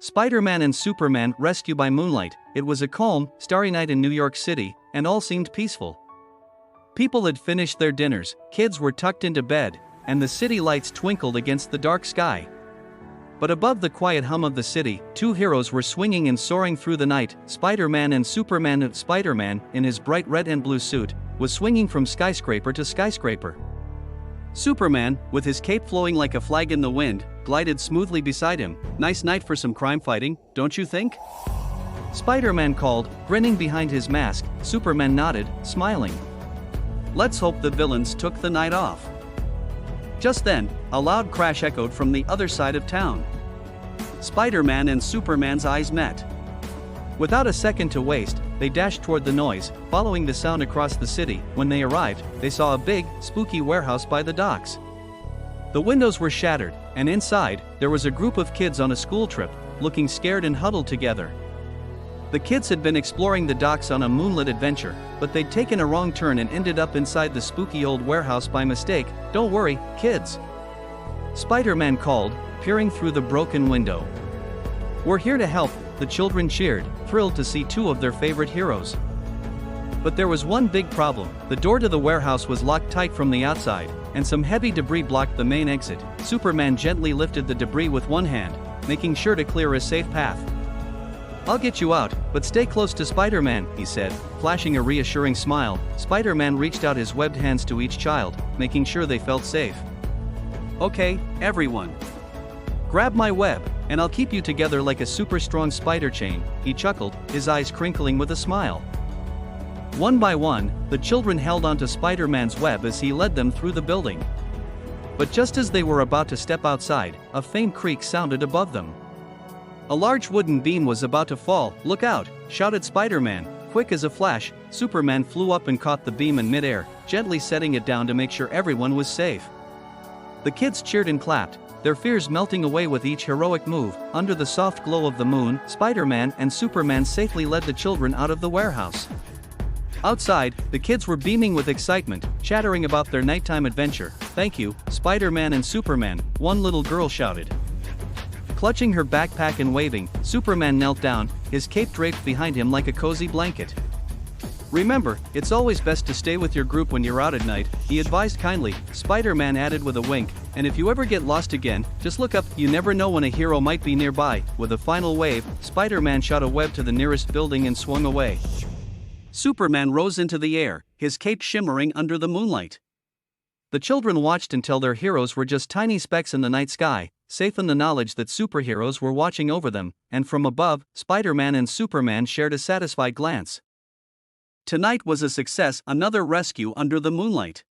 Spider-Man and Superman rescue by moonlight. It was a calm, starry night in New York City, and all seemed peaceful. People had finished their dinners, kids were tucked into bed, and the city lights twinkled against the dark sky. But above the quiet hum of the city, two heroes were swinging and soaring through the night. Spider-Man and Superman. Spider-Man, in his bright red and blue suit, was swinging from skyscraper to skyscraper. Superman, with his cape flowing like a flag in the wind, glided smoothly beside him. Nice night for some crime fighting, don't you think? Spider-Man called, grinning behind his mask. Superman nodded, smiling. Let's hope the villains took the night off. Just then, a loud crash echoed from the other side of town. Spider-Man and Superman's eyes met. Without a second to waste, they dashed toward the noise, following the sound across the city. When they arrived, they saw a big, spooky warehouse by the docks. The windows were shattered, and inside, there was a group of kids on a school trip, looking scared and huddled together. The kids had been exploring the docks on a moonlit adventure, but they'd taken a wrong turn and ended up inside the spooky old warehouse by mistake. Don't worry, kids, Spider-Man called, peering through the broken window. We're here to help, the children cheered, thrilled to see two of their favorite heroes. But there was one big problem. The door to the warehouse was locked tight from the outside, and some heavy debris blocked the main exit. Superman gently lifted the debris with one hand, making sure to clear a safe path. I'll get you out, but stay close to Spider-Man, he said, flashing a reassuring smile. Spider-Man reached out his webbed hands to each child, making sure they felt safe. Okay, everyone. Grab my web, and I'll keep you together like a super strong spider chain, he chuckled, his eyes crinkling with a smile. One by one, the children held onto Spider-Man's web as he led them through the building. But just as they were about to step outside, a faint creak sounded above them. A large wooden beam was about to fall. Look out, shouted Spider-Man. Quick as a flash, Superman flew up and caught the beam in midair, gently setting it down to make sure everyone was safe. The kids cheered and clapped, their fears melting away with each heroic move. Under the soft glow of the moon, Spider-Man and Superman safely led the children out of the warehouse. Outside, the kids were beaming with excitement, chattering about their nighttime adventure. Thank you, Spider-Man and Superman, one little girl shouted. Clutching her backpack and waving, Superman knelt down, his cape draped behind him like a cozy blanket. Remember, it's always best to stay with your group when you're out at night, he advised kindly. Spider-Man added with a wink, and if you ever get lost again, just look up, you never know when a hero might be nearby. With a final wave, Spider-Man shot a web to the nearest building and swung away. Superman rose into the air, his cape shimmering under the moonlight. The children watched until their heroes were just tiny specks in the night sky, safe in the knowledge that superheroes were watching over them, and from above, Spider-Man and Superman shared a satisfied glance. Tonight was a success, another rescue under the moonlight.